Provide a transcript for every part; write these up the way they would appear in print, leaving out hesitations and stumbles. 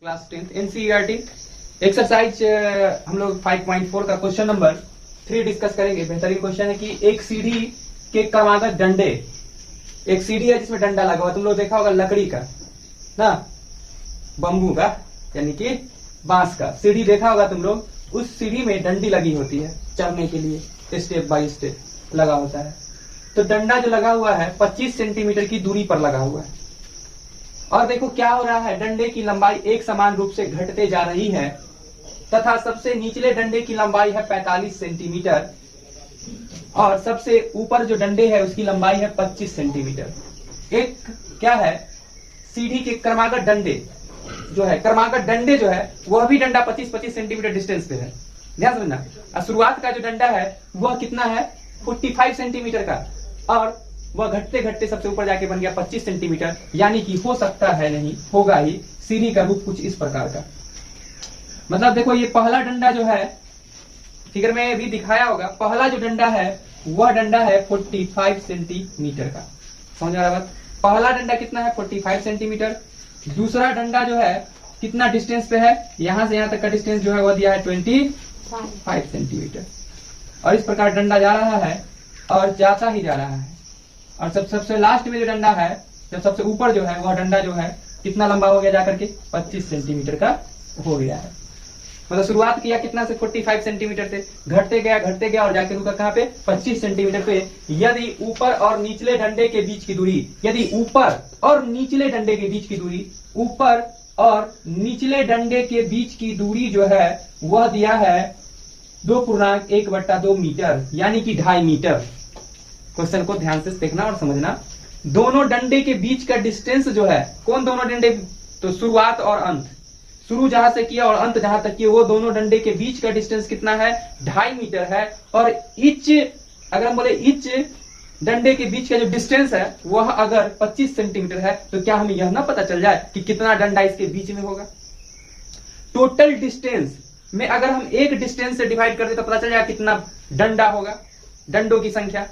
Class 10 NCERT exercise हम लोग 5.4 का क्वेश्चन नंबर 3 डिस्कस करेंगे। बेहतरीन क्वेश्चन है कि एक सीढ़ी के क्रमागत डंडे, एक सीढ़ी है जिसमें डंडा लगा हुआ, तुम लोग देखा होगा लकड़ी का ना, बम्बू का यानी कि बांस का सीढ़ी देखा होगा तुम लोग। उस सीढ़ी में डंडी लगी होती है चढ़ने के लिए, स्टेप बाय स्टेप लगा होता है। तो डंडा जो लगा हुआ है 25 सेंटीमीटर की दूरी पर लगा हुआ है और देखो क्या हो रहा है, डंडे की लंबाई एक समान रूप से घटते जा रही है तथा सबसे निचले डंडे की लंबाई है 45 सेंटीमीटर और सबसे ऊपर जो डंडे है उसकी लंबाई है 25 सेंटीमीटर। एक क्या है, सीढ़ी के क्रमागत डंडे जो है, क्रमागत डंडे जो है वह भी डंडा 25-25 सेंटीमीटर डिस्टेंस पे है, ध्यान समझना। और शुरुआत का जो डंडा है वह कितना है, 45 सेंटीमीटर का, और वह घटते घटते सबसे ऊपर जाके बन गया 25 सेंटीमीटर। यानी कि हो सकता है, नहीं होगा ही, सीढ़ी का रूप कुछ इस प्रकार का। मतलब देखो ये पहला डंडा जो है, फिगर में भी दिखाया होगा, पहला जो डंडा है वह डंडा है 45 सेंटीमीटर का, समझ आ रहा बात। पहला डंडा कितना है, 45 सेंटीमीटर। दूसरा डंडा जो है कितना डिस्टेंस पे है, यहां से यहां तक का डिस्टेंस जो है वह दिया है 25 सेंटीमीटर। और इस प्रकार डंडा जा रहा है और जाता ही जा रहा है। और सबसे लास्ट में जो डंडा है, जब सबसे ऊपर जो है वह डंडा जो है कितना लंबा हो गया जाकर के 25 सेंटीमीटर का हो गया है। मतलब शुरुआत किया कितना से, 45 सेंटीमीटर से, घटते गया और जाके रुका कहाँ पे, 25 सेंटीमीटर पे। यदि ऊपर और निचले डंडे के बीच की दूरी, यदि ऊपर और निचले डंडे के बीच की दूरी, ऊपर और निचले डंडे के बीच की दूरी जो है वह दिया है 2.1/2 मीटर, यानी कि 2.5 मीटर। क्वेश्चन को ध्यान से देखना और समझना। दोनों डंडे के बीच का डिस्टेंस जो है, कौन दोनों डंडे, तो शुरुआत और अंत, शुरू जहां से किया और अंत जहां तक किया, वो दोनों डंडे के बीच का डिस्टेंस कितना है, 2.5 मीटर है। और इच, अगर हम बोले इच डंडे के बीच का जो डिस्टेंस है वह अगर 25 सेंटीमीटर है तो क्या हमें यह ना पता चल जाए कि कितना डंडा इसके बीच में होगा। टोटल डिस्टेंस में अगर हम एक डिस्टेंस से डिवाइड कर दे तो पता चल जाएगा कितना डंडा होगा, डंडों की संख्या।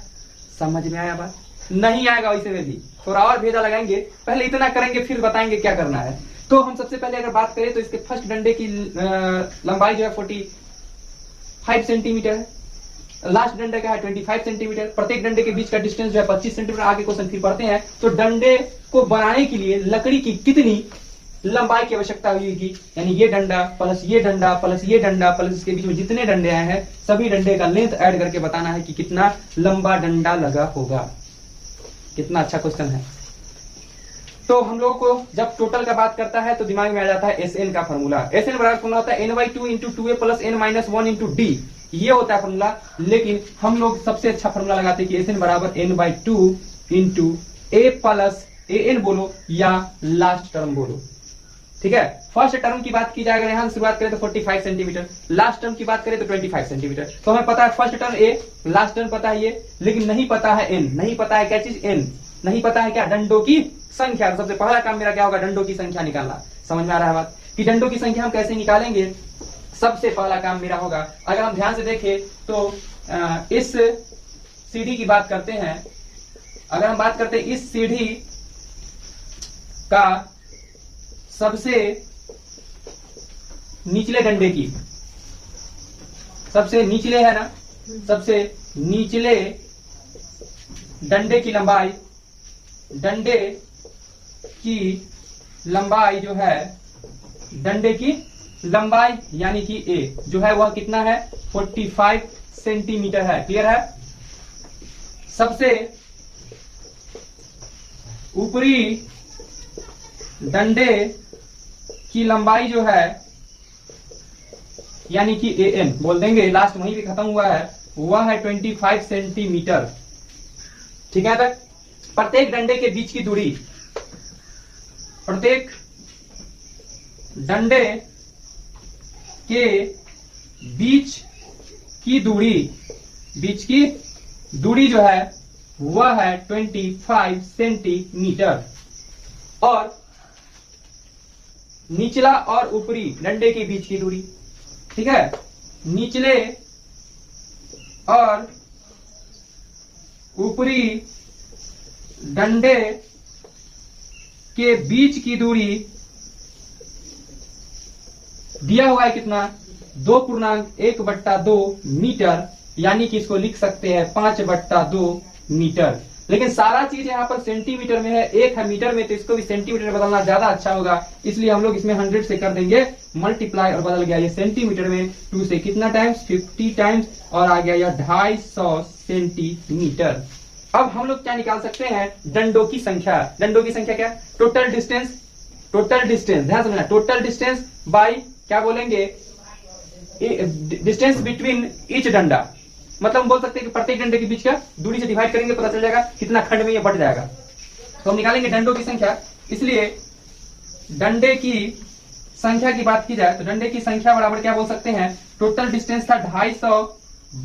समझ में आया बात? नहीं आएगा वैसे में भी थोड़ा और भेजा लगाएंगे, पहले इतना करेंगे फिर बताएंगे क्या करना है। तो हम सबसे पहले अगर बात करें तो इसके फर्स्ट डंडे की लंबाई जो है 45 सेंटीमीटर है, लास्ट डंडे का है 25 सेंटीमीटर। प्रत्येक डंडे के बीच का डिस्टेंस जो है 25 सेंटीमीटर। आगे क्वेश्चन फिर पढ़ते हैं। तो डंडे को बनाने के लिए लकड़ी की कितनी लंबाई की आवश्यकता होगी, यानी ये डंडा प्लस ये डंडा प्लस ये डंडा प्लस इसके बीच में जितने डंडे आए हैं सभी डंडे का लेंथ ऐड करके बताना है कि कितना लंबा डंडा लगा होगा। कितना अच्छा क्वेश्चन है। तो हम लोग को जब टोटल का बात करता है तो दिमाग में आ जाता है एसएन का फॉर्मूला। एसएन बराबर फॉर्मूला होता है n/2 × 2a + n - 1 × d, ये होता है फॉर्मूला। लेकिन हम लोग सबसे अच्छा फॉर्मूला लगाते हैं कि एसएन बराबर n/2 × a + an बोलो या लास्ट टर्म बोलो, ठीक है। फर्स्ट टर्म की बात की जाए, अगर यहां से शुरुआत करें तो 45 सेंटीमीटर, लास्ट टर्म की बात करें तो 25 सेंटीमीटर। तो हमें पता है फर्स्ट टर्म ए, लास्ट टर्म पता है ये, लेकिन नहीं पता है एन। नहीं पता है क्या चीज, एन नहीं पता है क्या, डंडों की संख्या। तो सबसे पहला काम मेरा क्या होगा, डंडों की संख्या निकालना। समझ में आ रहा है बात कि डंडों की संख्या हम कैसे निकालेंगे। सबसे पहला काम मेरा होगा, अगर हम ध्यान से देखें तो इस सीढ़ी की बात करते हैं। अगर हम बात करते हैं इस सीढ़ी का सबसे निचले डंडे की, सबसे निचले है ना, सबसे निचले डंडे की लंबाई, डंडे की लंबाई जो है, डंडे की लंबाई यानी कि ए जो है वह कितना है, 45 सेंटीमीटर है। क्लियर है। सबसे ऊपरी डंडे की लंबाई जो है यानी कि एन बोल देंगे, लास्ट वहीं पे खत्म हुआ है, वह है 25 सेंटीमीटर, ठीक है। तक प्रत्येक डंडे के बीच की दूरी, प्रत्येक डंडे के बीच की दूरी, बीच की दूरी जो है वह है 25 सेंटीमीटर। और निचला और ऊपरी डंडे के बीच की दूरी, ठीक है, निचले और ऊपरी डंडे के बीच की दूरी दिया हुआ है कितना 2.1/2 मीटर, यानी कि इसको लिख सकते हैं 5/2 मीटर। लेकिन सारा चीज यहाँ पर सेंटीमीटर में है, एक है मीटर में, तो इसको भी सेंटीमीटर में बदलना ज्यादा अच्छा होगा, इसलिए हम लोग इसमें 100 से कर देंगे मल्टीप्लाई, और बदल गया ये सेंटीमीटर में 2 से कितना टाइम्स 50 टाइम्स, और आ गया यह 250 सेंटीमीटर। अब हम लोग क्या निकाल सकते हैं, डंडों की संख्या। डंडों की संख्या क्या, टोटल डिस्टेंस, ध्यान समझना, टोटल डिस्टेंस बाई क्या बोलेंगे, डिस्टेंस बिटवीन ईच डंडा, मतलब हम बोल सकते हैं कि प्रत्येक डंडे के बीच का दूरी से डिवाइड करेंगे, पता चल जाएगा कितना खंड में ये बट जाएगा। तो हम निकालेंगे डंडों की संख्या, इसलिए डंडे की संख्या की बात की जाए तो डंडे की संख्या बराबर क्या बोल सकते हैं, टोटल डिस्टेंस था 250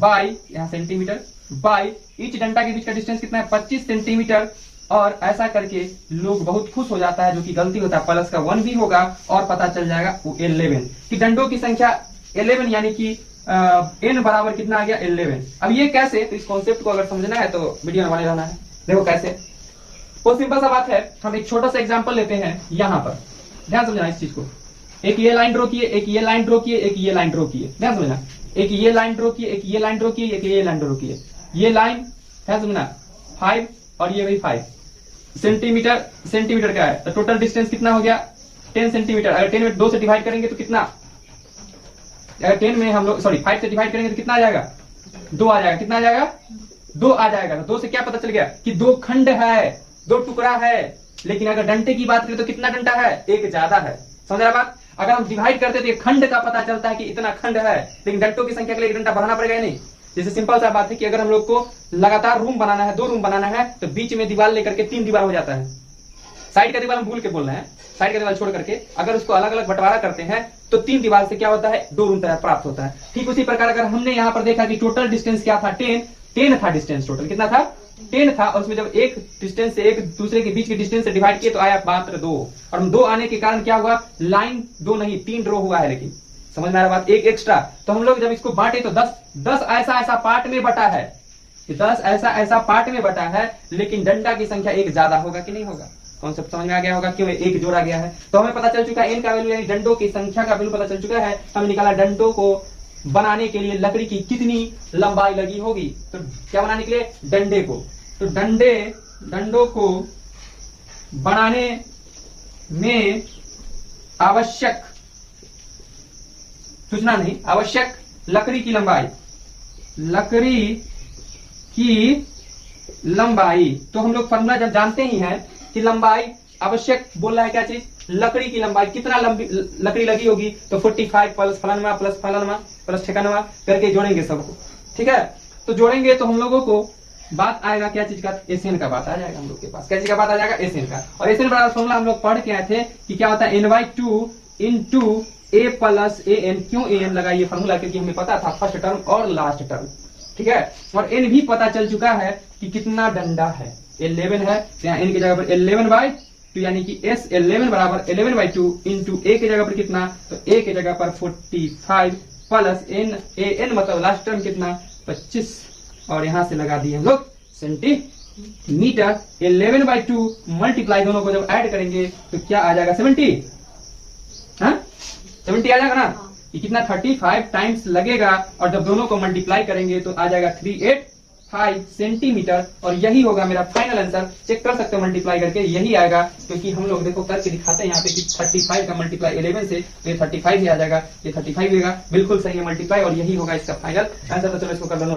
बाई यहाँ सेंटीमीटर, बाई ईच डंडा के बीच का डिस्टेंस कितना है 25 सेंटीमीटर, और ऐसा करके लोग बहुत खुश हो जाता है, जो कि गलती होता है, प्लस का 1 भी होगा और पता चल जाएगा 11 कि डंडों की संख्या 11, यानी कि n बराबर कितना आ गया 11। अब ये कैसे, तो इस कॉन्सेप्ट को अगर समझना है तो वीडियो में बने रहना है। देखो कैसे, बहुत सिंपल सा बात है, हम एक छोटा सा एग्जांपल लेते हैं यहाँ पर, ध्यान समझना इस चीज को। एक ये लाइन ड्रॉ किए, एक ये लाइन ड्रॉ किए, एक ये लाइन ड्रॉ किए, ध्यान समझना, एक ये लाइन ड्रॉ किए, एक ये लाइन ड्रॉ किए, एक ये लाइन ड्रॉ किए, ये लाइन ध्यान समझना 5 और ये भी 5 सेंटीमीटर, सेंटीमीटर क्या है, तो टोटल डिस्टेंस कितना हो गया 10 सेंटीमीटर। अगर 10 में 2 से डिवाइड करेंगे तो कितना, अगर 10 में हम लोग 5 से डिवाइड करेंगे तो कितना आ जाएगा, 2 आ जाएगा, कितना आ जाएगा 2 आ जाएगा। तो 2 से क्या पता चल गया कि 2 खंड है, 2 टुकड़ा है। लेकिन अगर डंडे की बात करें तो कितना डंडा है, एक ज्यादा है, समझ रहा बात। अगर हम डिवाइड करते तो ये खंड का पता चलता है कि इतना खंड है, लेकिन डंडों की संख्या के लिए एक डंडा बढ़ाना पड़ेगा नहीं। जैसे सिंपल सा बात है कि अगर हम लोग को लगातार रूम बनाना है, 2 रूम बनाना है, तो बीच में दीवार लेकर के 3 दीवार हो जाता है। साइड का दीवार हम भूल के बोल रहे हैं, साइड का दीवार छोड़ करके अगर उसको अलग अलग बंटवारा करते हैं तो 3 दीवार से क्या होता है, 2 रूम तरह प्राप्त होता है। ठीक उसी प्रकार अगर हमने यहाँ पर देखा कि टोटल डिस्टेंस क्या था 10 था डिस्टेंस, टोटल कितना था 10 था, और उसमें जब एक डिस्टेंस से एक दूसरे के बीच के डिस्टेंस से डिवाइड किए तो आया मात्र 2, और 2 आने के कारण क्या हुआ, लाइन 2 नहीं 3 ड्रॉ हुआ है। लेकिन समझ में आ रहा बात, एक एक्स्ट्रा। तो हम लोग जब इसको बांटे तो 10 ऐसा पार्ट में बटा है, 10 ऐसा पार्ट में बटा है, लेकिन डंडा की संख्या एक ज्यादा होगा कि नहीं होगा, कॉन्सेप्ट समझ में आ गया होगा, क्यों एक जोड़ा गया है। तो हमें पता चल चुका है n का वैल्यू, यानी डंडों की संख्या का वैल्यू पता चल चुका है। हमें निकाला डंडों को बनाने के लिए लकड़ी की कितनी लंबाई लगी होगी, तो क्या बनाने के लिए, डंडे को। तो डंडों को बनाने में आवश्यक, सूचना नहीं, आवश्यक लकड़ी की लंबाई, तो हम लोग फॉर्मूला जब जानते ही हैं कि लंबाई आवश्यक बोल रहा है क्या चीज, लकड़ी की लंबाई, कितना लंबी लकड़ी लगी होगी, तो 45 प्लस फलानवा प्लस ठिकानवा करके जोड़ेंगे सबको, ठीक है। तो जोड़ेंगे तो हम लोगों को बात आएगा क्या चीज का, एसएन का बात आ जाएगा हम लोग के पास। क्या चीज का बात आ जाएगा, एसएन का। और एसएन बराबर फॉर्मूला हम लोग पढ़ के आए थे कि क्या होता है, n/2 into a plus an। क्यों an लगा ये फॉर्मूला, क्योंकि हमें पता था फर्स्ट टर्म और लास्ट टर्म, ठीक है। और n भी पता चल चुका है कि कितना डंडा है, 11 है, तो यहाँ n की जगह पर 11/2, यानी कि S11 बराबर 11/2 इंटू a की जगह पर कितना, तो a की जगह पर 45 प्लस an मतलब लास्ट टर्म कितना 25, और यहां से लगा दिए हम लोग सेंटीमीटर। 11/2 मल्टीप्लाई, दोनों को जब ऐड करेंगे तो क्या आ जाएगा 70, हाँ 70 आ जाएगा ना। ये कितना 35 टाइम्स लगेगा, और जब दोनों को मल्टीप्लाई करेंगे तो आ जाएगा 385 सेंटीमीटर। और यही होगा मेरा फाइनल आंसर। चेक कर सकते हो मल्टीप्लाई करके, यही आएगा, क्योंकि हम लोग देखो करके दिखाते हैं यहाँ पे कि 35 का मल्टीप्लाई 11 से, तो ये 35 ही आ जाएगा, ये 35 होगा, बिल्कुल सही है मल्टीप्लाई, और यही होगा इसका फाइनल आंसर। तो चलो इसको कर लो।